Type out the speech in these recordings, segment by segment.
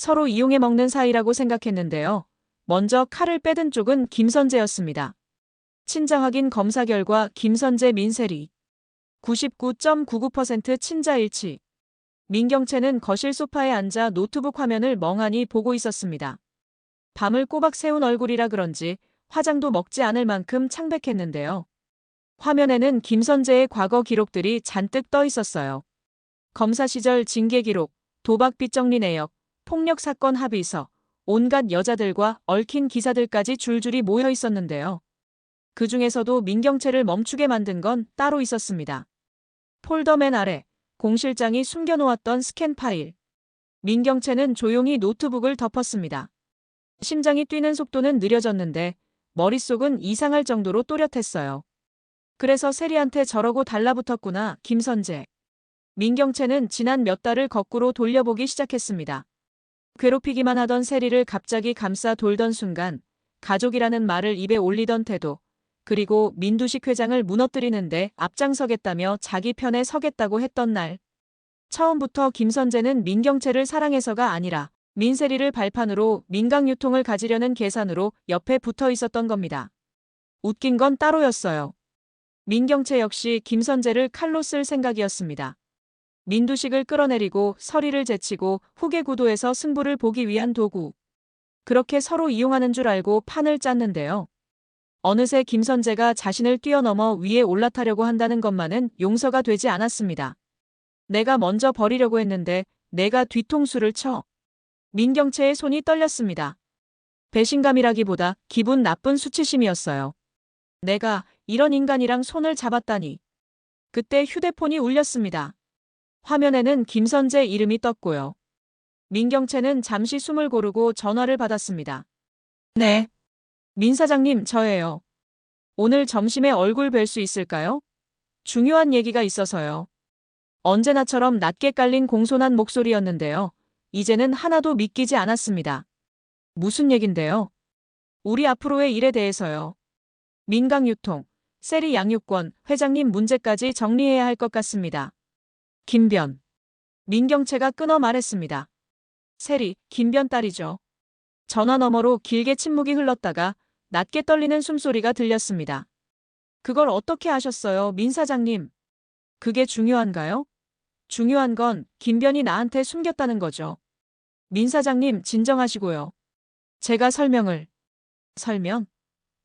서로 이용해 먹는 사이라고 생각했는데요. 먼저 칼을 빼든 쪽은 김선재였습니다. 친자 확인 검사 결과 김선재 민세리 99.99% 친자 일치. 민경채는 거실 소파에 앉아 노트북 화면을 멍하니 보고 있었습니다. 밤을 꼬박 새운 얼굴이라 그런지 화장도 먹지 않을 만큼 창백했는데요. 화면에는 김선재의 과거 기록들이 잔뜩 떠 있었어요. 검사 시절 징계 기록, 도박 빚정리 내역, 폭력 사건 합의서, 온갖 여자들과 얽힌 기사들까지 줄줄이 모여 있었는데요. 그 중에서도 민경채를 멈추게 만든 건 따로 있었습니다. 폴더맨 아래 공 실장이 숨겨놓았던 스캔 파일. 민경채는 조용히 노트북을 덮었습니다. 심장이 뛰는 속도는 느려졌는데 머릿속은 이상할 정도로 또렷했어요. 그래서 세리한테 저러고 달라붙었구나, 김선재. 민경채는 지난 몇 달을 거꾸로 돌려보기 시작했습니다. 괴롭히기만 하던 세리를 갑자기 감싸 돌던 순간, 가족이라는 말을 입에 올리던 태도, 그리고 민두식 회장을 무너뜨리는데 앞장서겠다며 자기 편에 서겠다고 했던 날. 처음부터 김선재는 민경채를 사랑해서가 아니라 민세리를 발판으로 민강유통을 가지려는 계산으로 옆에 붙어 있었던 겁니다. 웃긴 건 따로였어요. 민경채 역시 김선재를 칼로 쓸 생각이었습니다. 민두식을 끌어내리고 서리를 제치고 후계 구도에서 승부를 보기 위한 도구. 그렇게 서로 이용하는 줄 알고 판을 짰는데요. 어느새 김선재가 자신을 뛰어넘어 위에 올라타려고 한다는 것만은 용서가 되지 않았습니다. 내가 먼저 버리려고 했는데 내가 뒤통수를 쳐. 민경채의 손이 떨렸습니다. 배신감이라기보다 기분 나쁜 수치심이었어요. 내가 이런 인간이랑 손을 잡았다니. 그때 휴대폰이 울렸습니다. 화면에는 김선재 이름이 떴고요. 민경채는 잠시 숨을 고르고 전화를 받았습니다. 네. 민 사장님, 저예요. 오늘 점심에 얼굴 뵐 수 있을까요? 중요한 얘기가 있어서요. 언제나처럼 낮게 깔린 공손한 목소리였는데요. 이제는 하나도 믿기지 않았습니다. 무슨 얘긴데요? 우리 앞으로의 일에 대해서요. 민강유통, 세리 양육권, 회장님 문제까지 정리해야 할 것 같습니다. 김변. 민경채가 끊어 말했습니다. 세리, 김변 딸이죠. 전화 너머로 길게 침묵이 흘렀다가 낮게 떨리는 숨소리가 들렸습니다. 그걸 어떻게 아셨어요, 민 사장님? 그게 중요한가요? 중요한 건 김변이 나한테 숨겼다는 거죠. 민 사장님, 진정하시고요. 제가 설명?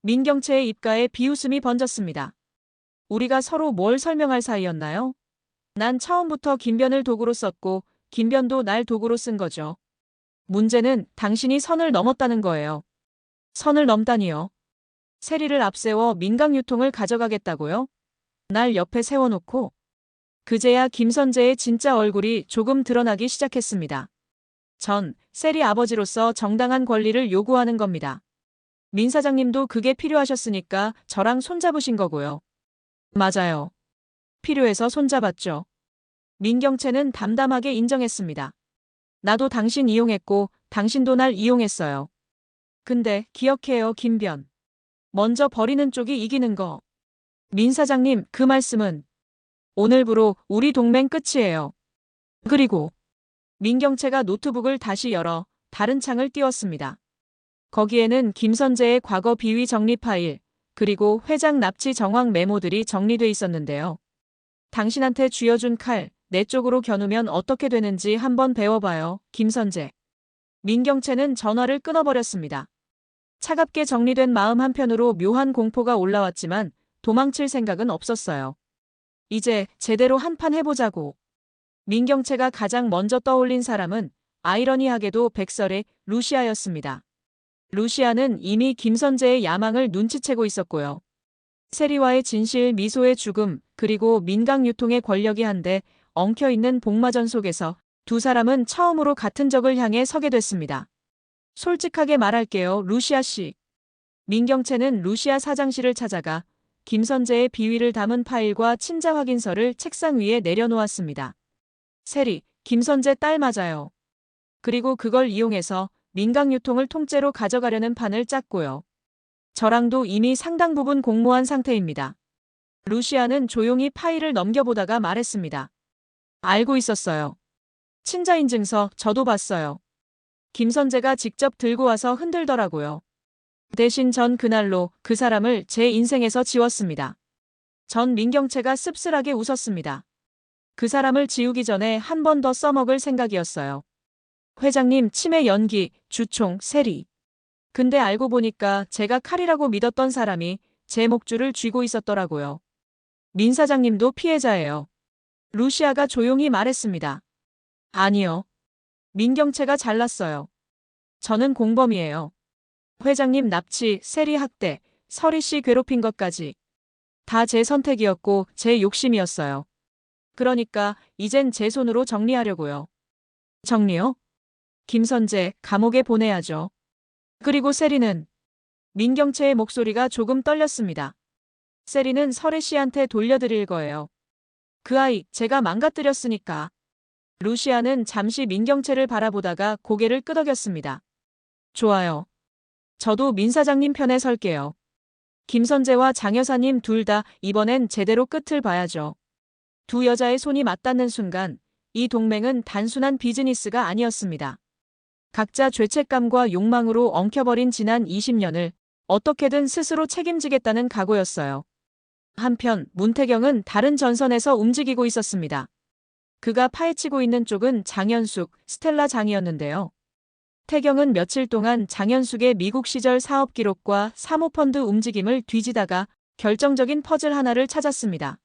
민경채의 입가에 비웃음이 번졌습니다. 우리가 서로 뭘 설명할 사이였나요? 난 처음부터 김변을 도구로 썼고 김변도 날 도구로 쓴 거죠. 문제는 당신이 선을 넘었다는 거예요. 선을 넘다니요. 세리를 앞세워 민강유통을 가져가겠다고요? 날 옆에 세워놓고. 그제야 김선재의 진짜 얼굴이 조금 드러나기 시작했습니다. 전 세리 아버지로서 정당한 권리를 요구하는 겁니다. 민 사장님도 그게 필요하셨으니까 저랑 손잡으신 거고요. 맞아요. 필요해서 손잡았죠. 민경채는 담담하게 인정했습니다. 나도 당신 이용했고 당신도 날 이용했어요. 근데 기억해요, 김변. 먼저 버리는 쪽이 이기는 거. 민 사장님, 그 말씀은 오늘부로 우리 동맹 끝이에요. 그리고 민경채가 노트북을 다시 열어 다른 창을 띄웠습니다. 거기에는 김선재의 과거 비위 정리 파일, 그리고 회장 납치 정황 메모들이 정리돼 있었는데요. 당신한테 쥐어준 칼, 내 쪽으로 겨누면 어떻게 되는지 한번 배워봐요, 김선재. 민경채는 전화를 끊어버렸습니다. 차갑게 정리된 마음 한편으로 묘한 공포가 올라왔지만 도망칠 생각은 없었어요. 이제 제대로 한판 해보자고. 민경채가 가장 먼저 떠올린 사람은 아이러니하게도 백설의 루시아였습니다. 루시아는 이미 김선재의 야망을 눈치채고 있었고요. 세리와의 진실, 미소의 죽음, 그리고 민강유통의 권력이 한데 엉켜있는 복마전 속에서 두 사람은 처음으로 같은 적을 향해 서게 됐습니다. 솔직하게 말할게요, 루시아 씨. 민경채는 루시아 사장실을 찾아가 김선재의 비위를 담은 파일과 친자 확인서를 책상 위에 내려놓았습니다. 세리, 김선재 딸 맞아요. 그리고 그걸 이용해서 민강유통을 통째로 가져가려는 판을 짰고요. 저랑도 이미 상당 부분 공모한 상태입니다. 루시아는 조용히 파일을 넘겨보다가 말했습니다. 알고 있었어요. 친자인증서 저도 봤어요. 김선재가 직접 들고 와서 흔들더라고요. 대신 전 그날로 그 사람을 제 인생에서 지웠습니다. 전 민경채가 씁쓸하게 웃었습니다. 그 사람을 지우기 전에 한 번 더 써먹을 생각이었어요. 회장님 치매 연기, 주총, 세리. 근데 알고 보니까 제가 칼이라고 믿었던 사람이 제 목줄을 쥐고 있었더라고요. 민 사장님도 피해자예요. 루시아가 조용히 말했습니다. 아니요. 민경채가 잘났어요. 저는 공범이에요. 회장님 납치, 세리 학대, 서리 씨 괴롭힌 것까지. 다 제 선택이었고 제 욕심이었어요. 그러니까 이젠 제 손으로 정리하려고요. 정리요? 김선재, 감옥에 보내야죠. 그리고 세리는? 민경채의 목소리가 조금 떨렸습니다. 세리는 설혜 씨한테 돌려드릴 거예요. 그 아이, 제가 망가뜨렸으니까. 루시아는 잠시 민경채를 바라보다가 고개를 끄덕였습니다. 좋아요. 저도 민 사장님 편에 설게요. 김선재와 장 여사님 둘 다 이번엔 제대로 끝을 봐야죠. 두 여자의 손이 맞닿는 순간 이 동맹은 단순한 비즈니스가 아니었습니다. 각자 죄책감과 욕망으로 엉켜버린 지난 20년을 어떻게든 스스로 책임지겠다는 각오였어요. 한편 문태경은 다른 전선에서 움직이고 있었습니다. 그가 파헤치고 있는 쪽은 장현숙, 스텔라 장이었는데요. 태경은 며칠 동안 장현숙의 미국 시절 사업 기록과 사모펀드 움직임을 뒤지다가 결정적인 퍼즐 하나를 찾았습니다.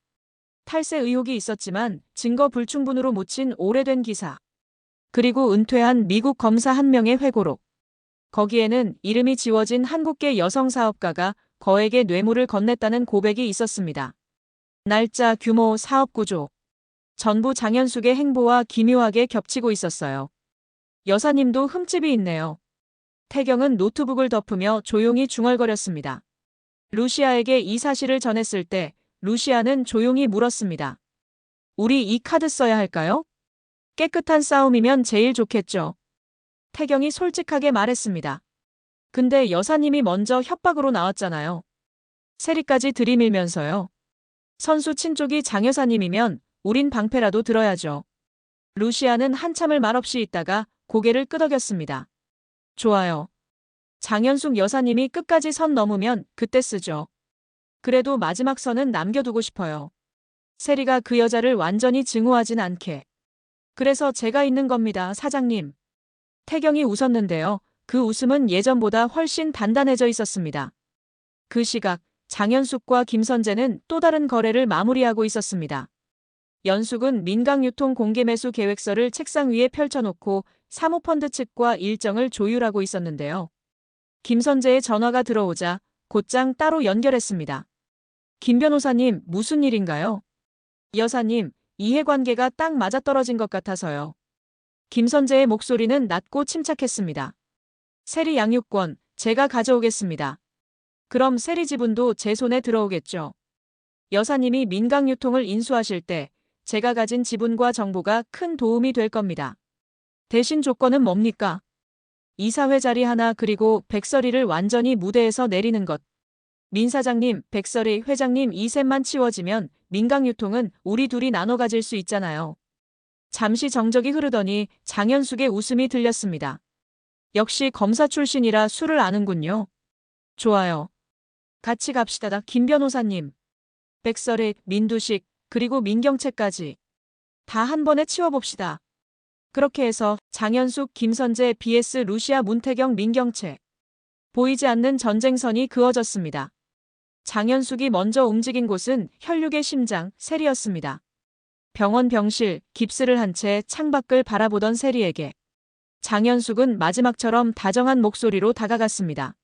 탈세 의혹이 있었지만 증거 불충분으로 묻힌 오래된 기사. 그리고 은퇴한 미국 검사 한 명의 회고록. 거기에는 이름이 지워진 한국계 여성 사업가가 거액의 뇌물을 건넸다는 고백이 있었습니다. 날짜, 규모, 사업 구조. 전부 장현숙의 행보와 기묘하게 겹치고 있었어요. 여사님도 흠집이 있네요. 태경은 노트북을 덮으며 조용히 중얼거렸습니다. 루시아에게 이 사실을 전했을 때 루시아는 조용히 물었습니다. 우리 이 카드 써야 할까요? 깨끗한 싸움이면 제일 좋겠죠. 태경이 솔직하게 말했습니다. 근데 여사님이 먼저 협박으로 나왔잖아요. 세리까지 들이밀면서요. 선수 친쪽이 장 여사님이면 우린 방패라도 들어야죠. 루시아는 한참을 말없이 있다가 고개를 끄덕였습니다. 좋아요. 장현숙 여사님이 끝까지 선 넘으면 그때 쓰죠. 그래도 마지막 선은 남겨두고 싶어요. 세리가 그 여자를 완전히 증오하진 않게. 그래서 제가 있는 겁니다, 사장님. 태경이 웃었는데요. 그 웃음은 예전보다 훨씬 단단해져 있었습니다. 그 시각 장현숙과 김선재는 또 다른 거래를 마무리하고 있었습니다. 연숙은 민강유통 공개매수 계획서를 책상 위에 펼쳐놓고 사모펀드 측과 일정을 조율하고 있었는데요. 김선재의 전화가 들어오자 곧장 따로 연결했습니다. 김 변호사님, 무슨 일인가요? 여사님, 이해관계가 딱 맞아떨어진 것 같아서요. 김선재의 목소리는 낮고 침착했습니다. 세리 양육권, 제가 가져오겠습니다. 그럼 세리 지분도 제 손에 들어오겠죠. 여사님이 민강유통을 인수하실 때 제가 가진 지분과 정보가 큰 도움이 될 겁니다. 대신 조건은 뭡니까? 이사회 자리 하나 그리고 백설이를 완전히 무대에서 내리는 것. 민 사장님, 백설이 회장님 이 셋만 치워지면 민강유통은 우리 둘이 나눠 가질 수 있잖아요. 잠시 정적이 흐르더니 장현숙의 웃음이 들렸습니다. 역시 검사 출신이라 술을 아는군요. 좋아요. 같이 갑시다, 김 변호사님. 백설이, 민두식, 그리고 민경채까지. 다 한 번에 치워봅시다. 그렇게 해서 장현숙, 김선재, BS 루시아, 문태경, 민경채. 보이지 않는 전쟁선이 그어졌습니다. 장현숙이 먼저 움직인 곳은 혈육의 심장, 세리였습니다. 병원 병실, 깁스를 한 채 창밖을 바라보던 세리에게 장현숙은 마지막처럼 다정한 목소리로 다가갔습니다.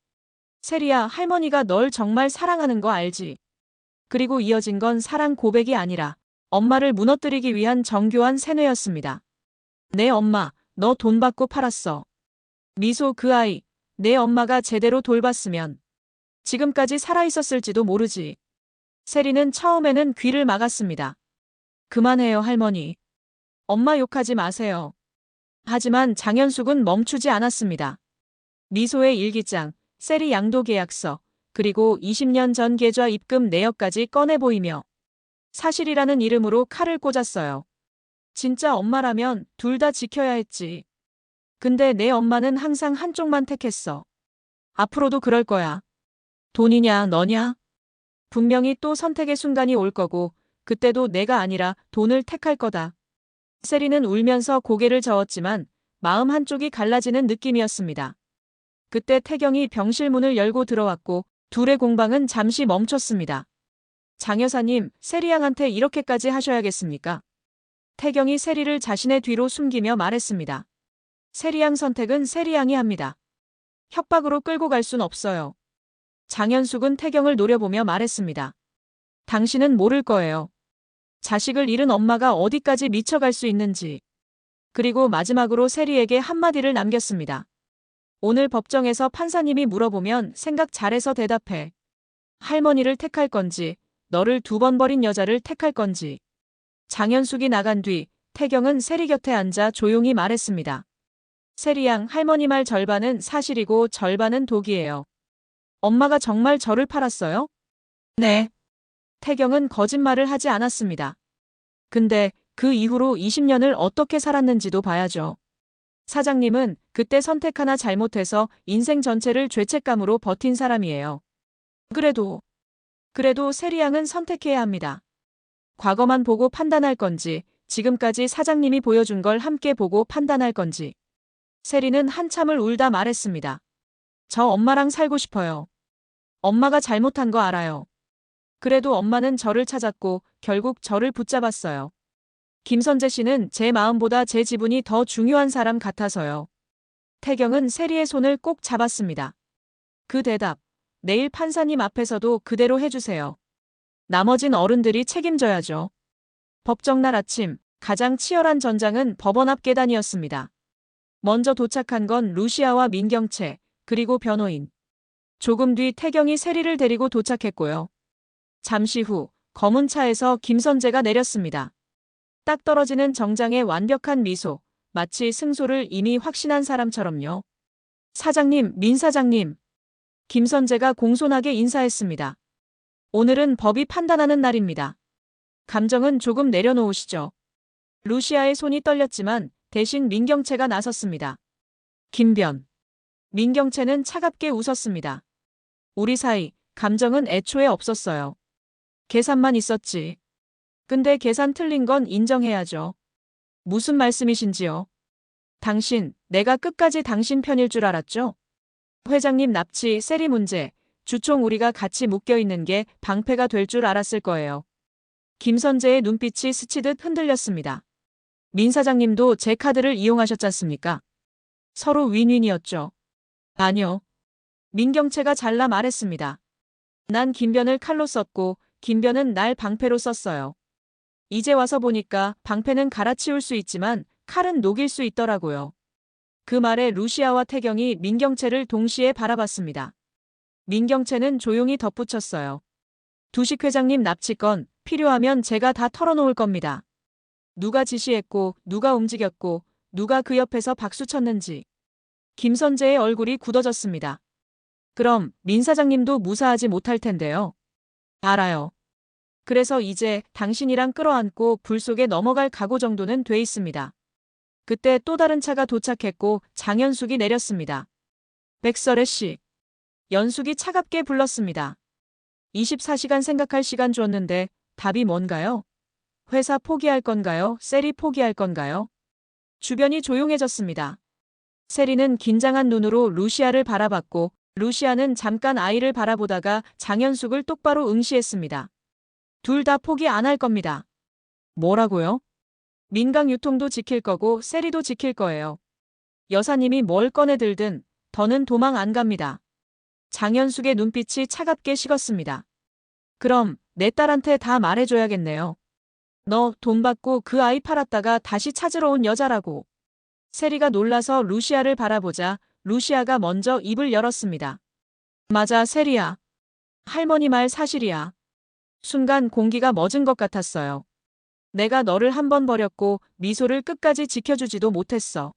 세리야, 할머니가 널 정말 사랑하는 거 알지? 그리고 이어진 건 사랑 고백이 아니라 엄마를 무너뜨리기 위한 정교한 세뇌였습니다. 내 엄마, 너 돈 받고 팔았어. 미소 그 아이, 내 엄마가 제대로 돌봤으면 지금까지 살아있었을지도 모르지. 세리는 처음에는 귀를 막았습니다. 그만해요, 할머니. 엄마 욕하지 마세요. 하지만 장현숙은 멈추지 않았습니다. 미소의 일기장, 세리 양도 계약서, 그리고 20년 전 계좌 입금 내역까지 꺼내 보이며 사실이라는 이름으로 칼을 꽂았어요. 진짜 엄마라면 둘 다 지켜야 했지. 근데 내 엄마는 항상 한쪽만 택했어. 앞으로도 그럴 거야. 돈이냐, 너냐? 분명히 또 선택의 순간이 올 거고, 그때도 내가 아니라 돈을 택할 거다. 세리는 울면서 고개를 저었지만 마음 한쪽이 갈라지는 느낌이었습니다. 그때 태경이 병실 문을 열고 들어왔고 둘의 공방은 잠시 멈췄습니다. 장 여사님, 세리 양한테 이렇게까지 하셔야겠습니까? 태경이 세리를 자신의 뒤로 숨기며 말했습니다. 세리 양 선택은 세리 양이 합니다. 협박으로 끌고 갈 순 없어요. 장현숙은 태경을 노려보며 말했습니다. 당신은 모를 거예요. 자식을 잃은 엄마가 어디까지 미쳐갈 수 있는지. 그리고 마지막으로 세리에게 한마디를 남겼습니다. 오늘 법정에서 판사님이 물어보면 생각 잘해서 대답해. 할머니를 택할 건지, 너를 2번 버린 여자를 택할 건지. 장현숙이 나간 뒤 태경은 세리 곁에 앉아 조용히 말했습니다. 세리 양, 할머니 말 절반은 사실이고 절반은 독이에요. 엄마가 정말 저를 팔았어요? 네. 태경은 거짓말을 하지 않았습니다. 근데 그 이후로 20년을 어떻게 살았는지도 봐야죠. 사장님은 그때 선택 하나 잘못해서 인생 전체를 죄책감으로 버틴 사람이에요. 그래도 세리 양은 선택해야 합니다. 과거만 보고 판단할 건지, 지금까지 사장님이 보여준 걸 함께 보고 판단할 건지. 세리는 한참을 울다 말했습니다. 저 엄마랑 살고 싶어요. 엄마가 잘못한 거 알아요. 그래도 엄마는 저를 찾았고 결국 저를 붙잡았어요. 김선재 씨는 제 마음보다 제 지분이 더 중요한 사람 같아서요. 태경은 세리의 손을 꼭 잡았습니다. 그 대답, 내일 판사님 앞에서도 그대로 해주세요. 나머진 어른들이 책임져야죠. 법정날 아침, 가장 치열한 전장은 법원 앞 계단이었습니다. 먼저 도착한 건 루시아와 민경채, 그리고 변호인. 조금 뒤 태경이 세리를 데리고 도착했고요. 잠시 후 검은 차에서 김선재가 내렸습니다. 딱 떨어지는 정장의 완벽한 미소, 마치 승소를 이미 확신한 사람처럼요. 사장님, 민 사장님. 김선재가 공손하게 인사했습니다. 오늘은 법이 판단하는 날입니다. 감정은 조금 내려놓으시죠. 루시아의 손이 떨렸지만 대신 민경채가 나섰습니다. 김변. 민경채는 차갑게 웃었습니다. 우리 사이 감정은 애초에 없었어요. 계산만 있었지. 근데 계산 틀린 건 인정해야죠. 무슨 말씀이신지요? 당신, 내가 끝까지 당신 편일 줄 알았죠? 회장님 납치, 세리 문제, 주총 우리가 같이 묶여있는 게 방패가 될 줄 알았을 거예요. 김선재의 눈빛이 스치듯 흔들렸습니다. 민 사장님도 제 카드를 이용하셨지 않습니까? 서로 윈윈이었죠. 아니요. 민경채가 잘라 말했습니다. 난 김변을 칼로 썼고 김변은 날 방패로 썼어요. 이제 와서 보니까 방패는 갈아치울 수 있지만 칼은 녹일 수 있더라고요. 그 말에 루시아와 태경이 민경채를 동시에 바라봤습니다. 민경채는 조용히 덧붙였어요. 두식 회장님 납치건 필요하면 제가 다 털어놓을 겁니다. 누가 지시했고 누가 움직였고 누가 그 옆에서 박수 쳤는지. 김선재의 얼굴이 굳어졌습니다. 그럼 민 사장님도 무사하지 못할 텐데요. 알아요. 그래서 이제 당신이랑 끌어안고 불 속에 넘어갈 각오 정도는 돼 있습니다. 그때 또 다른 차가 도착했고 장현숙이 내렸습니다. 백설혜 씨. 연숙이 차갑게 불렀습니다. 24시간 생각할 시간 줬는데 답이 뭔가요? 회사 포기할 건가요? 세리 포기할 건가요? 주변이 조용해졌습니다. 세리는 긴장한 눈으로 루시아를 바라봤고 루시아는 잠깐 아이를 바라보다가 장현숙을 똑바로 응시했습니다. 둘 다 포기 안 할 겁니다. 뭐라고요? 민강 유통도 지킬 거고 세리도 지킬 거예요. 여사님이 뭘 꺼내들든 더는 도망 안 갑니다. 장현숙의 눈빛이 차갑게 식었습니다. 그럼 내 딸한테 다 말해줘야겠네요. 너 돈 받고 그 아이 팔았다가 다시 찾으러 온 여자라고. 세리가 놀라서 루시아를 바라보자 루시아가 먼저 입을 열었습니다. 맞아, 세리야. 할머니 말 사실이야. 순간 공기가 멎은 것 같았어요. 내가 너를 한 번 버렸고 미소를 끝까지 지켜주지도 못했어.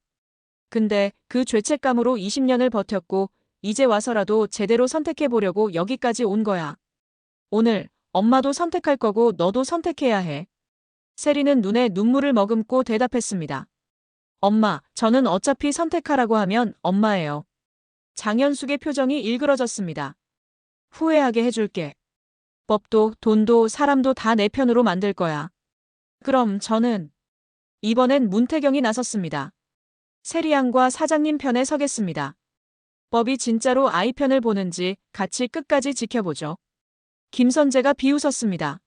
근데 그 죄책감으로 20년을 버텼고 이제 와서라도 제대로 선택해보려고 여기까지 온 거야. 오늘 엄마도 선택할 거고 너도 선택해야 해. 세리는 눈에 눈물을 머금고 대답했습니다. 엄마, 저는 어차피 선택하라고 하면 엄마예요. 장현숙의 표정이 일그러졌습니다. 후회하게 해줄게. 법도, 돈도, 사람도 다 내 편으로 만들 거야. 그럼 저는 이번엔 문태경이 나섰습니다. 세리양과 사장님 편에 서겠습니다. 법이 진짜로 아이 편을 보는지 같이 끝까지 지켜보죠. 김선재가 비웃었습니다.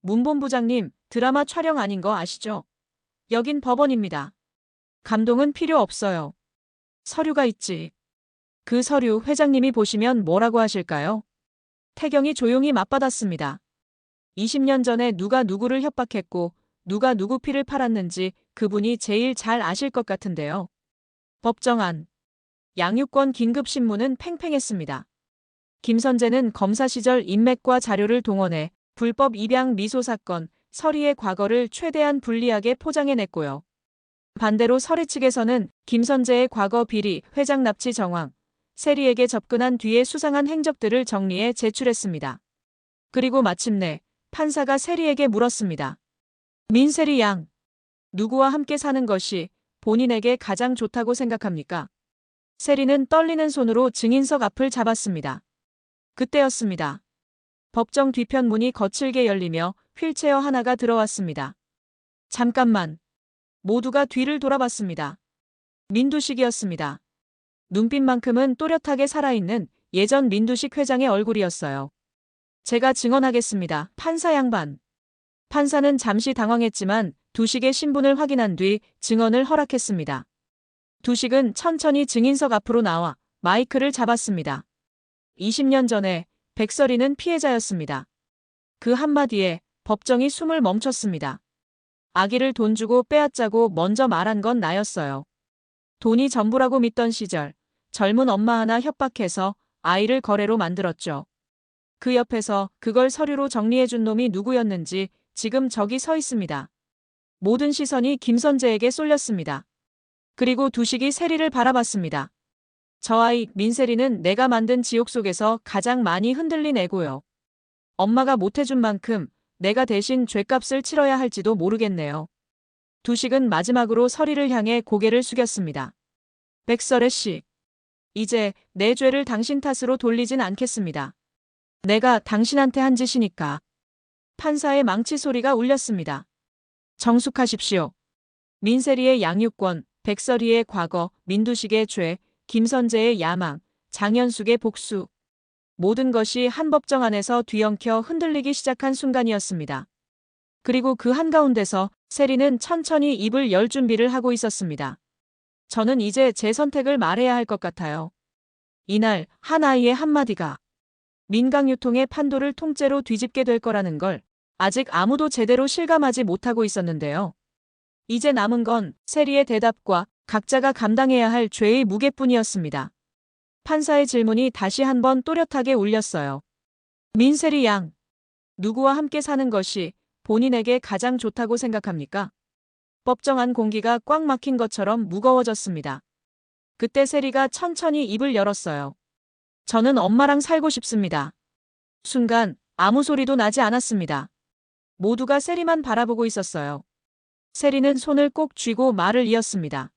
문본부장님, 드라마 촬영 아닌 거 아시죠? 여긴 법원입니다. 감동은 필요 없어요. 서류가 있지. 그 서류 회장님이 보시면 뭐라고 하실까요? 태경이 조용히 맞받았습니다. 20년 전에 누가 누구를 협박했고 누가 누구 피를 팔았는지 그분이 제일 잘 아실 것 같은데요. 법정안. 양육권 긴급신문은 팽팽했습니다. 김선재는 검사 시절 인맥과 자료를 동원해 불법 입양 미소 사건, 서리의 과거를 최대한 불리하게 포장해냈고요. 반대로 서리 측에서는 김선재의 과거 비리, 회장 납치 정황, 세리에게 접근한 뒤의 수상한 행적들을 정리해 제출했습니다. 그리고 마침내 판사가 세리에게 물었습니다. 민세리 양, 누구와 함께 사는 것이 본인에게 가장 좋다고 생각합니까? 세리는 떨리는 손으로 증인석 앞을 잡았습니다. 그때였습니다. 법정 뒤편 문이 거칠게 열리며 휠체어 하나가 들어왔습니다. 잠깐만. 모두가 뒤를 돌아봤습니다. 민두식이었습니다. 눈빛만큼은 또렷하게 살아있는 예전 민두식 회장의 얼굴이었어요. 제가 증언하겠습니다. 판사 양반. 판사는 잠시 당황했지만 두식의 신분을 확인한 뒤 증언을 허락했습니다. 두식은 천천히 증인석 앞으로 나와 마이크를 잡았습니다. 20년 전에 백설이는 피해자였습니다. 그 한마디에 법정이 숨을 멈췄습니다. 아기를 돈 주고 빼앗자고 먼저 말한 건 나였어요. 돈이 전부라고 믿던 시절 젊은 엄마 하나 협박해서 아이를 거래로 만들었죠. 그 옆에서 그걸 서류로 정리해준 놈이 누구였는지 지금 저기 서 있습니다. 모든 시선이 김선재에게 쏠렸습니다. 그리고 두식이 세리를 바라봤습니다. 저 아이 민세리는 내가 만든 지옥 속에서 가장 많이 흔들린 애고요. 엄마가 못해준 만큼 내가 대신 죗값을 치러야 할지도 모르겠네요. 두식은 마지막으로 서리를 향해 고개를 숙였습니다. 백설애 씨, 이제 내 죄를 당신 탓으로 돌리진 않겠습니다. 내가 당신한테 한 짓이니까. 판사의 망치 소리가 울렸습니다. 정숙하십시오. 민세리의 양육권, 백설이의 과거, 민두식의 죄, 김선재의 야망, 장현숙의 복수. 모든 것이 한 법정 안에서 뒤엉켜 흔들리기 시작한 순간이었습니다. 그리고 그 한가운데서 세리는 천천히 입을 열 준비를 하고 있었습니다. 저는 이제 제 선택을 말해야 할 것 같아요. 이날 한 아이의 한마디가 민강유통의 판도를 통째로 뒤집게 될 거라는 걸 아직 아무도 제대로 실감하지 못하고 있었는데요. 이제 남은 건 세리의 대답과 각자가 감당해야 할 죄의 무게뿐이었습니다. 판사의 질문이 다시 한번 또렷하게 울렸어요. 민세리 양, 누구와 함께 사는 것이 본인에게 가장 좋다고 생각합니까? 법정 안 공기가 꽉 막힌 것처럼 무거워졌습니다. 그때 세리가 천천히 입을 열었어요. 저는 엄마랑 살고 싶습니다. 순간 아무 소리도 나지 않았습니다. 모두가 세리만 바라보고 있었어요. 세리는 손을 꼭 쥐고 말을 이었습니다.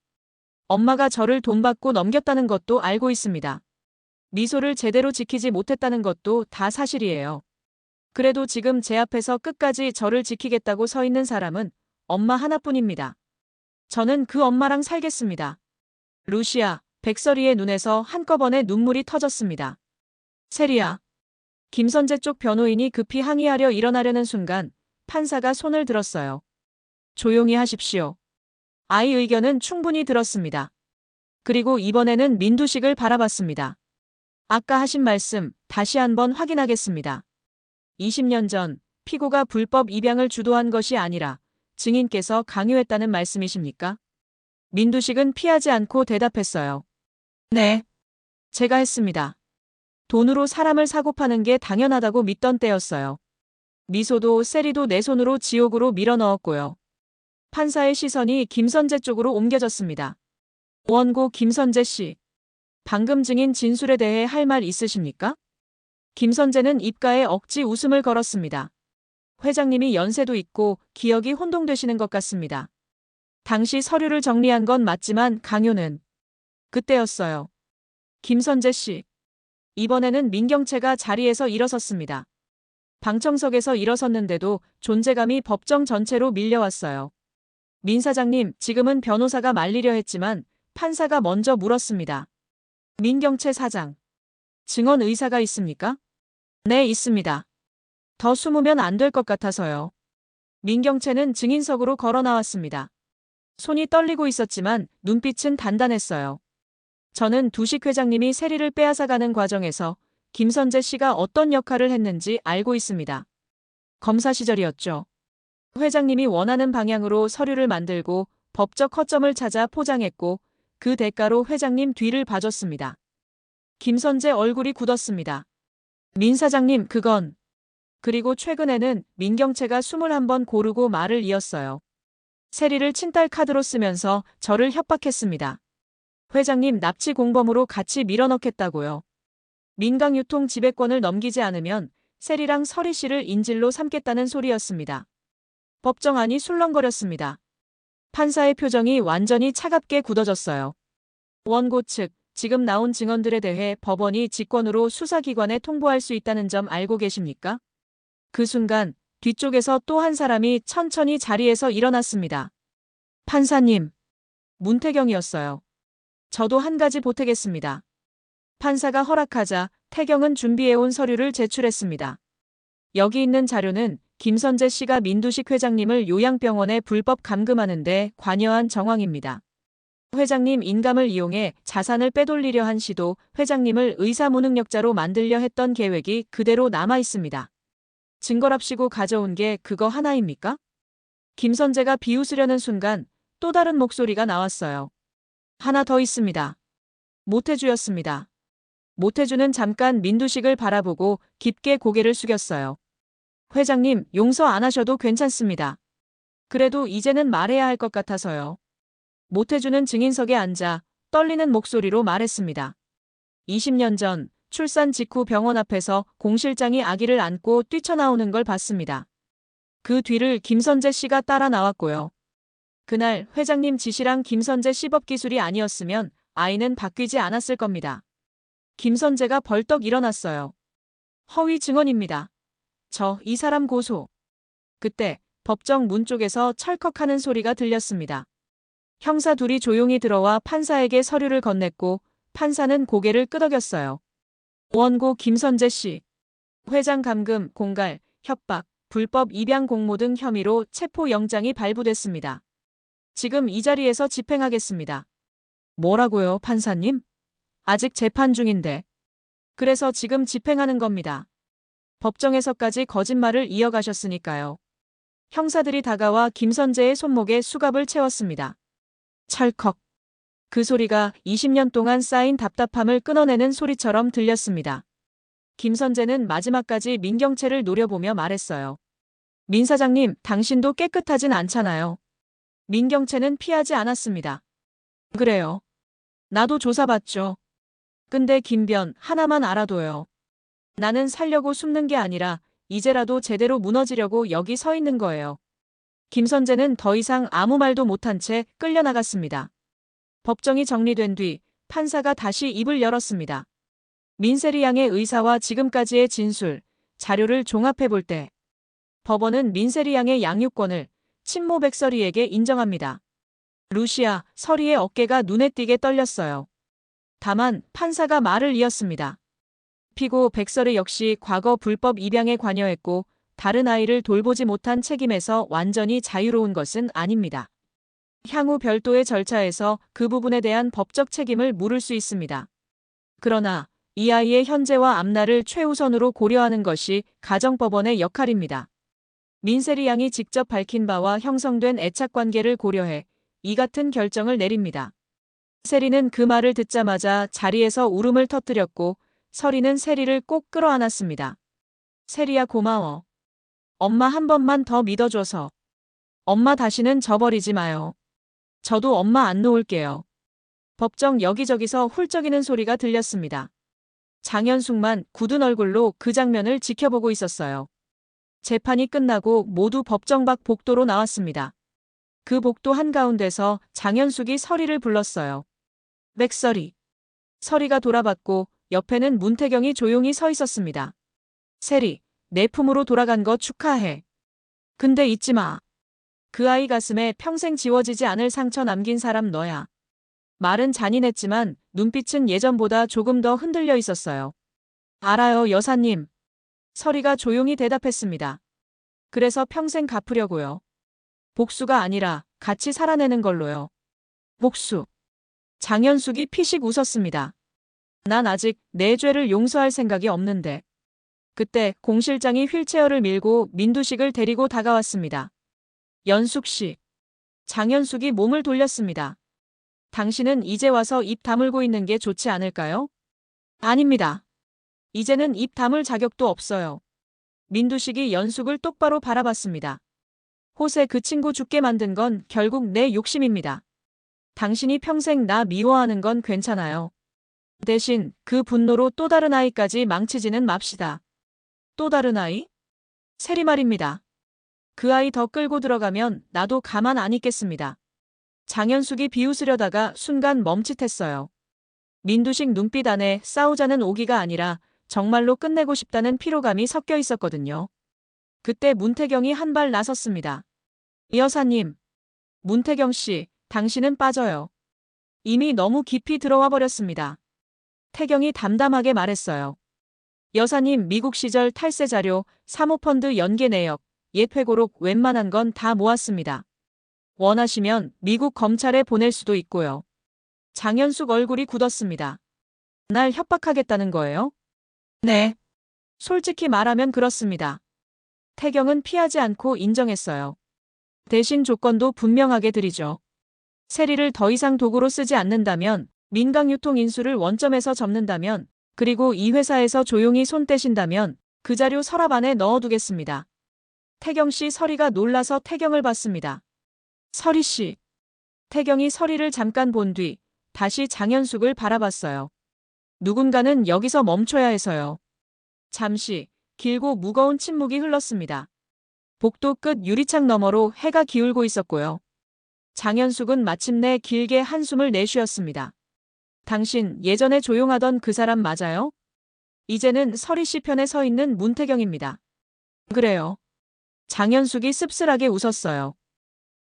엄마가 저를 돈 받고 넘겼다는 것도 알고 있습니다. 미소를 제대로 지키지 못했다는 것도 다 사실이에요. 그래도 지금 제 앞에서 끝까지 저를 지키겠다고 서 있는 사람은 엄마 하나뿐입니다. 저는 그 엄마랑 살겠습니다. 루시아, 백설이의 눈에서 한꺼번에 눈물이 터졌습니다. 세리야. 김선재 쪽 변호인이 급히 항의하려 일어나려는 순간 판사가 손을 들었어요. 조용히 하십시오. 아이 의견은 충분히 들었습니다. 그리고 이번에는 민두식을 바라봤습니다. 아까 하신 말씀 다시 한번 확인하겠습니다. 20년 전 피고가 불법 입양을 주도한 것이 아니라 증인께서 강요했다는 말씀이십니까? 민두식은 피하지 않고 대답했어요. 네. 제가 했습니다. 돈으로 사람을 사고 파는 게 당연하다고 믿던 때였어요. 미소도 세리도 내 손으로 지옥으로 밀어넣었고요. 판사의 시선이 김선재 쪽으로 옮겨졌습니다. 원고 김선재 씨. 방금 증인 진술에 대해 할 말 있으십니까? 김선재는 입가에 억지 웃음을 걸었습니다. 회장님이 연세도 있고 기억이 혼동되시는 것 같습니다. 당시 서류를 정리한 건 맞지만 강요는 그때였어요. 김선재 씨. 이번에는 민경채가 자리에서 일어섰습니다. 방청석에서 일어섰는데도 존재감이 법정 전체로 밀려왔어요. 민 사장님, 지금은 변호사가 말리려 했지만 판사가 먼저 물었습니다. 민경채 사장. 증언 의사가 있습니까? 네, 있습니다. 더 숨으면 안 될 것 같아서요. 민경채는 증인석으로 걸어 나왔습니다. 손이 떨리고 있었지만 눈빛은 단단했어요. 저는 두식 회장님이 세리를 빼앗아가는 과정에서 김선재 씨가 어떤 역할을 했는지 알고 있습니다. 검사 시절이었죠. 회장님이 원하는 방향으로 서류를 만들고 법적 허점을 찾아 포장했고 그 대가로 회장님 뒤를 봐줬습니다. 김선재 얼굴이 굳었습니다. 민 사장님, 그건. 그리고 최근에는 민경채가 21번 고르고 말을 이었어요. 세리를 친딸 카드로 쓰면서 저를 협박했습니다. 회장님 납치 공범으로 같이 밀어넣겠다고요. 민강유통 지배권을 넘기지 않으면 세리랑 서리 씨를 인질로 삼겠다는 소리였습니다. 법정안이 술렁거렸습니다. 판사의 표정이 완전히 차갑게 굳어졌어요. 원고 측, 지금 나온 증언들에 대해 법원이 직권으로 수사기관에 통보할 수 있다는 점 알고 계십니까? 그 순간 뒤쪽에서 또 한 사람이 천천히 자리에서 일어났습니다. 판사님. 문태경이었어요. 저도 한 가지 보태겠습니다. 판사가 허락하자 태경은 준비해온 서류를 제출했습니다. 여기 있는 자료는 김선재 씨가 민두식 회장님을 요양병원에 불법 감금하는 데 관여한 정황입니다. 회장님 인감을 이용해 자산을 빼돌리려 한 시도, 회장님을 의사무능력자로 만들려 했던 계획이 그대로 남아 있습니다. 증거랍시고 가져온 게 그거 하나입니까? 김선재가 비웃으려는 순간 또 다른 목소리가 나왔어요. 하나 더 있습니다. 모태주였습니다. 모태주는 잠깐 민두식을 바라보고 깊게 고개를 숙였어요. 회장님, 용서 안 하셔도 괜찮습니다. 그래도 이제는 말해야 할 것 같아서요. 모태주는 증인석에 앉아 떨리는 목소리로 말했습니다. 20년 전 출산 직후 병원 앞에서 공 실장이 아기를 안고 뛰쳐나오는 걸 봤습니다. 그 뒤를 김선재 씨가 따라 나왔고요. 그날 회장님 지시랑 김선재 씨 법기술이 아니었으면 아이는 바뀌지 않았을 겁니다. 김선재가 벌떡 일어났어요. 허위 증언입니다. 이 사람 고소. 그때 법정 문 쪽에서 철컥하는 소리가 들렸습니다. 형사 둘이 조용히 들어와 판사에게 서류를 건넸고 판사는 고개를 끄덕였어요. 원고 김선재 씨. 회장 감금, 공갈, 협박, 불법 입양 공모 등 혐의로 체포영장이 발부됐습니다. 지금 이 자리에서 집행하겠습니다. 뭐라고요, 판사님? 아직 재판 중인데. 그래서 지금 집행하는 겁니다. 법정에서까지 거짓말을 이어가셨으니까요. 형사들이 다가와 김선재의 손목에 수갑을 채웠습니다. 찰컥. 그 소리가 20년 동안 쌓인 답답함을 끊어내는 소리처럼 들렸습니다. 김선재는 마지막까지 민경채를 노려보며 말했어요. 민 사장님, 당신도 깨끗하진 않잖아요. 민경채는 피하지 않았습니다. 그래요. 나도 조사받죠. 근데 김변 하나만 알아둬요. 나는 살려고 숨는 게 아니라 이제라도 제대로 무너지려고 여기 서 있는 거예요. 김선재는 더 이상 아무 말도 못한 채 끌려나갔습니다. 법정이 정리된 뒤 판사가 다시 입을 열었습니다. 민세리 양의 의사와 지금까지의 진술, 자료를 종합해 볼 때 법원은 민세리 양의 양육권을 친모 백설이에게 인정합니다. 루시아, 서리의 어깨가 눈에 띄게 떨렸어요. 다만 판사가 말을 이었습니다. 피고 백설이 역시 과거 불법 입양에 관여했고 다른 아이를 돌보지 못한 책임에서 완전히 자유로운 것은 아닙니다. 향후 별도의 절차에서 그 부분에 대한 법적 책임을 물을 수 있습니다. 그러나 이 아이의 현재와 앞날을 최우선으로 고려하는 것이 가정법원의 역할입니다. 민세리 양이 직접 밝힌 바와 형성된 애착관계를 고려해 이 같은 결정을 내립니다. 세리는 그 말을 듣자마자 자리에서 울음을 터뜨렸고 서리는 세리를 꼭 끌어안았습니다. 세리야 고마워. 엄마 한 번만 더 믿어줘서. 엄마 다시는 저버리지 마요. 저도 엄마 안 놓을게요. 법정 여기저기서 훌쩍이는 소리가 들렸습니다. 장현숙만 굳은 얼굴로 그 장면을 지켜보고 있었어요. 재판이 끝나고 모두 법정 밖 복도로 나왔습니다. 그 복도 한가운데서 장현숙이 서리를 불렀어요. 맥서리. 서리가 돌아봤고 옆에는 문태경이 조용히 서 있었습니다. 세리, 내 품으로 돌아간 거 축하해. 근데 잊지 마. 그 아이 가슴에 평생 지워지지 않을 상처 남긴 사람 너야. 말은 잔인했지만 눈빛은 예전보다 조금 더 흔들려 있었어요. 알아요, 여사님. 서리가 조용히 대답했습니다. 그래서 평생 갚으려고요. 복수가 아니라 같이 살아내는 걸로요. 복수. 장현숙이 피식 웃었습니다. 난 아직 내 죄를 용서할 생각이 없는데. 그때 공 실장이 휠체어를 밀고 민두식을 데리고 다가왔습니다. 연숙 씨. 장현숙이 몸을 돌렸습니다. 당신은 이제 와서 입 다물고 있는 게 좋지 않을까요? 아닙니다. 이제는 입 다물 자격도 없어요. 민두식이 연숙을 똑바로 바라봤습니다. 호세 그 친구 죽게 만든 건 결국 내 욕심입니다. 당신이 평생 나 미워하는 건 괜찮아요. 대신 그 분노로 또 다른 아이까지 망치지는 맙시다. 또 다른 아이? 세리 말입니다. 그 아이 더 끌고 들어가면 나도 가만 안 있겠습니다. 장현숙이 비웃으려다가 순간 멈칫했어요. 민두식 눈빛 안에 싸우자는 오기가 아니라 정말로 끝내고 싶다는 피로감이 섞여 있었거든요. 그때 문태경이 한 발 나섰습니다. 여사님. 문태경 씨, 당신은 빠져요. 이미 너무 깊이 들어와 버렸습니다. 태경이 담담하게 말했어요. 여사님 미국 시절 탈세 자료, 사모펀드 연계 내역, 옛 회고록 웬만한 건 다 모았습니다. 원하시면 미국 검찰에 보낼 수도 있고요. 장현숙 얼굴이 굳었습니다. 날 협박하겠다는 거예요? 네. 솔직히 말하면 그렇습니다. 태경은 피하지 않고 인정했어요. 대신 조건도 분명하게 드리죠. 세리를 더 이상 도구로 쓰지 않는다면, 민강유통 인수를 원점에서 접는다면, 그리고 이 회사에서 조용히 손 떼신다면 그 자료 서랍 안에 넣어두겠습니다. 태경 씨. 서리가 놀라서 태경을 봤습니다. 서리 씨. 태경이 서리를 잠깐 본 뒤 다시 장현숙을 바라봤어요. 누군가는 여기서 멈춰야 해서요. 잠시 길고 무거운 침묵이 흘렀습니다. 복도 끝 유리창 너머로 해가 기울고 있었고요. 장현숙은 마침내 길게 한숨을 내쉬었습니다. 당신 예전에 조용하던 그 사람 맞아요? 이제는 서리 씨 편에 서 있는 문태경입니다. 그래요. 장현숙이 씁쓸하게 웃었어요.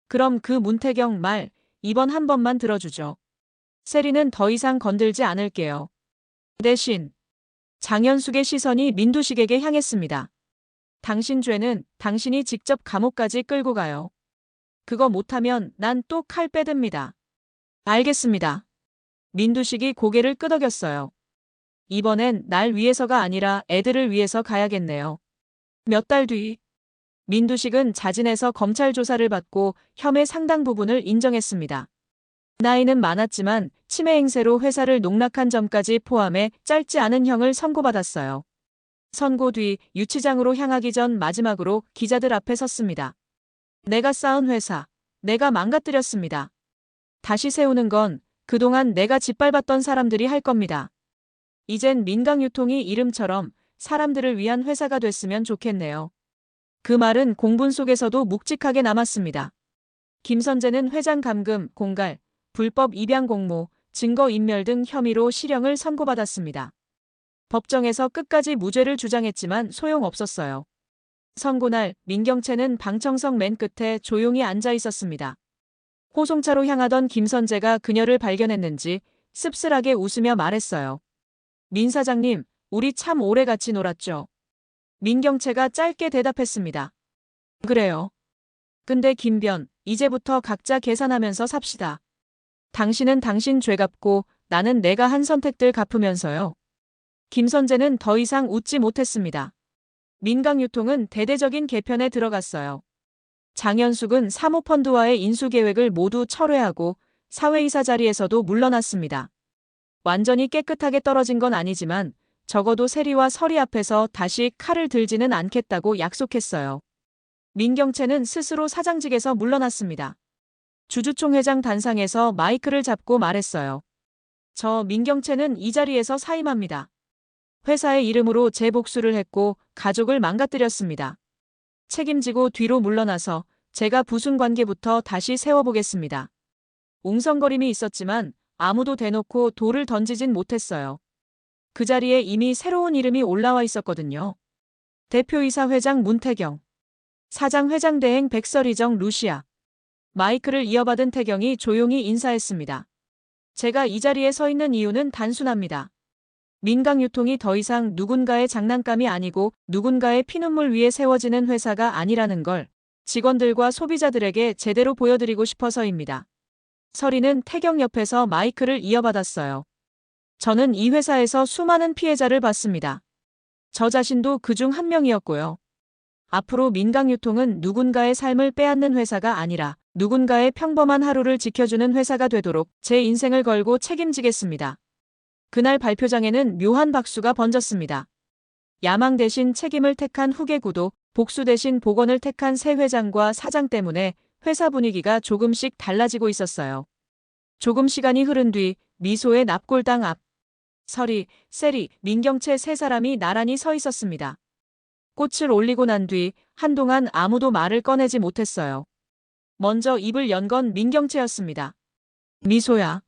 그럼 그 문태경 말 이번 한 번만 들어주죠. 세리는 더 이상 건들지 않을게요. 대신 장현숙의 시선이 민두식에게 향했습니다. 당신 죄는 당신이 직접 감옥까지 끌고 가요. 그거 못하면 난 또 칼 빼듭니다. 알겠습니다. 민두식이 고개를 끄덕였어요. 이번엔 날 위해서가 아니라 애들을 위해서 가야겠네요. 몇 달 뒤 민두식은 자진해서 검찰 조사를 받고 혐의 상당 부분을 인정했습니다. 나이는 많았지만 치매 행세로 회사를 농락한 점까지 포함해 짧지 않은 형을 선고받았어요. 선고 뒤 유치장으로 향하기 전 마지막으로 기자들 앞에 섰습니다. 내가 쌓은 회사, 내가 망가뜨렸습니다. 다시 세우는 건 그동안 내가 짓밟았던 사람들이 할 겁니다. 이젠 민강유통이 이름처럼 사람들을 위한 회사가 됐으면 좋겠네요. 그 말은 공분 속에서도 묵직하게 남았습니다. 김선재는 회장 감금, 공갈, 불법 입양 공모, 증거인멸 등 혐의로 실형을 선고받았습니다. 법정에서 끝까지 무죄를 주장했지만 소용없었어요. 선고날 민경채는 방청석 맨 끝에 조용히 앉아 있었습니다. 호송차로 향하던 김선재가 그녀를 발견했는지 씁쓸하게 웃으며 말했어요. 민 사장님, 우리 참 오래 같이 놀았죠. 민경채가 짧게 대답했습니다. 그래요. 근데 김변, 이제부터 각자 계산하면서 삽시다. 당신은 당신 죄 갚고 나는 내가 한 선택들 갚으면서요. 김선재는 더 이상 웃지 못했습니다. 민강유통은 대대적인 개편에 들어갔어요. 장현숙은 사모펀드와의 인수계획을 모두 철회하고 사회이사 자리에서도 물러났습니다. 완전히 깨끗하게 떨어진 건 아니지만 적어도 세리와 서리 앞에서 다시 칼을 들지는 않겠다고 약속했어요. 민경채는 스스로 사장직에서 물러났습니다. 주주총회장 단상에서 마이크를 잡고 말했어요. 저 민경채는 이 자리에서 사임합니다. 회사의 이름으로 제 복수를 했고 가족을 망가뜨렸습니다. 책임지고 뒤로 물러나서 제가 부순 관계부터 다시 세워보겠습니다. 웅성거림이 있었지만 아무도 대놓고 돌을 던지진 못했어요. 그 자리에 이미 새로운 이름이 올라와 있었거든요. 대표이사 회장 문태경, 사장 회장 대행 백설이정 루시아. 마이크를 이어받은 태경이 조용히 인사했습니다. 제가 이 자리에 서 있는 이유는 단순합니다. 민강유통이 더 이상 누군가의 장난감이 아니고 누군가의 피눈물 위에 세워지는 회사가 아니라는 걸 직원들과 소비자들에게 제대로 보여드리고 싶어서입니다. 설이는 태경 옆에서 마이크를 이어받았어요. 저는 이 회사에서 수많은 피해자를 봤습니다. 저 자신도 그중 한 명이었고요. 앞으로 민강유통은 누군가의 삶을 빼앗는 회사가 아니라 누군가의 평범한 하루를 지켜주는 회사가 되도록 제 인생을 걸고 책임지겠습니다. 그날 발표장에는 묘한 박수가 번졌습니다. 야망 대신 책임을 택한 후계 구도, 복수 대신 복원을 택한 새 회장과 사장 때문에 회사 분위기가 조금씩 달라지고 있었어요. 조금 시간이 흐른 뒤 미소의 납골당 앞, 설이, 세리, 민경채 세 사람이 나란히 서 있었습니다. 꽃을 올리고 난 뒤 한동안 아무도 말을 꺼내지 못했어요. 먼저 입을 연 건 민경채였습니다. 미소야.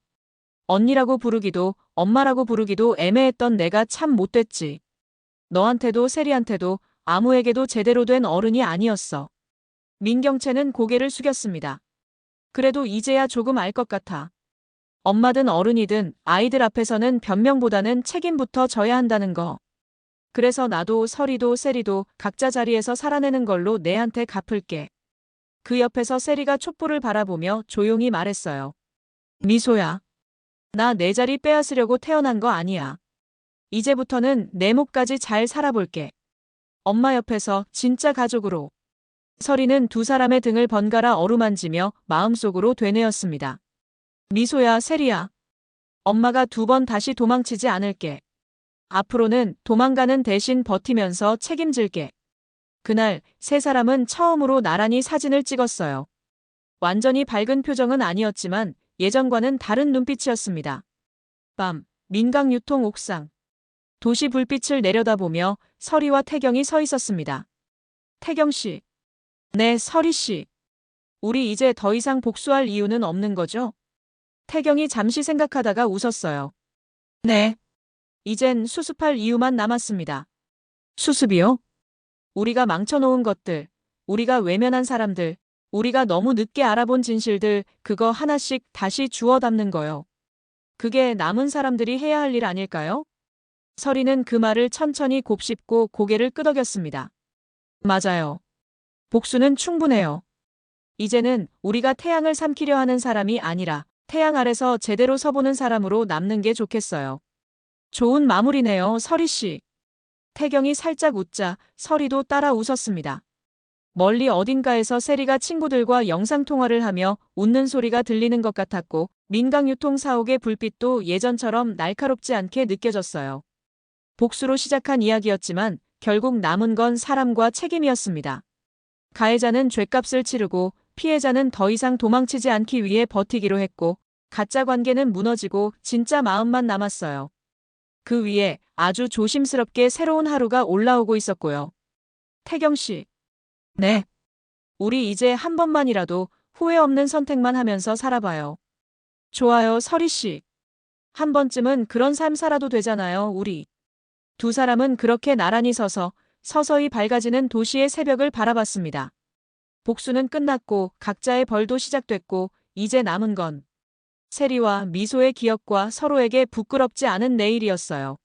언니라고 부르기도 엄마라고 부르기도 애매했던 내가 참 못됐지. 너한테도 세리한테도 아무에게도 제대로 된 어른이 아니었어. 민경채는 고개를 숙였습니다. 그래도 이제야 조금 알 것 같아. 엄마든 어른이든 아이들 앞에서는 변명보다는 책임부터 져야 한다는 거. 그래서 나도 설이도 세리도 각자 자리에서 살아내는 걸로 내한테 갚을게. 그 옆에서 세리가 촛불을 바라보며 조용히 말했어요. 미소야. 나 내 자리 빼앗으려고 태어난 거 아니야. 이제부터는 내 몫까지 잘 살아볼게. 엄마 옆에서 진짜 가족으로. 설이는 두 사람의 등을 번갈아 어루만지며 마음속으로 되뇌었습니다. 미소야, 세리야. 엄마가 두 번 다시 도망치지 않을게. 앞으로는 도망가는 대신 버티면서 책임질게. 그날 세 사람은 처음으로 나란히 사진을 찍었어요. 완전히 밝은 표정은 아니었지만 예전과는 다른 눈빛이었습니다. 밤, 민강유통 옥상. 도시 불빛을 내려다보며 설이와 태경이 서 있었습니다. 태경 씨. 네, 설이 씨. 우리 이제 더 이상 복수할 이유는 없는 거죠? 태경이 잠시 생각하다가 웃었어요. 네. 이젠 수습할 이유만 남았습니다. 수습이요? 우리가 망쳐놓은 것들, 우리가 외면한 사람들, 우리가 너무 늦게 알아본 진실들, 그거 하나씩 다시 주워 담는 거요. 그게 남은 사람들이 해야 할 일 아닐까요? 설이는 그 말을 천천히 곱씹고 고개를 끄덕였습니다. 맞아요. 복수는 충분해요. 이제는 우리가 태양을 삼키려 하는 사람이 아니라 태양 아래서 제대로 서보는 사람으로 남는 게 좋겠어요. 좋은 마무리네요, 설이 씨. 태경이 살짝 웃자 설이도 따라 웃었습니다. 멀리 어딘가에서 세리가 친구들과 영상통화를 하며 웃는 소리가 들리는 것 같았고 민강유통 사옥의 불빛도 예전처럼 날카롭지 않게 느껴졌어요. 복수로 시작한 이야기였지만 결국 남은 건 사람과 책임이었습니다. 가해자는 죗값을 치르고 피해자는 더 이상 도망치지 않기 위해 버티기로 했고 가짜 관계는 무너지고 진짜 마음만 남았어요. 그 위에 아주 조심스럽게 새로운 하루가 올라오고 있었고요. 태경 씨. 네. 우리 이제 한 번만이라도 후회 없는 선택만 하면서 살아봐요. 좋아요, 설이 씨. 한 번쯤은 그런 삶 살아도 되잖아요, 우리. 두 사람은 그렇게 나란히 서서 서서히 밝아지는 도시의 새벽을 바라봤습니다. 복수는 끝났고 각자의 벌도 시작됐고 이제 남은 건 세리와 미소의 기억과 서로에게 부끄럽지 않은 내일이었어요.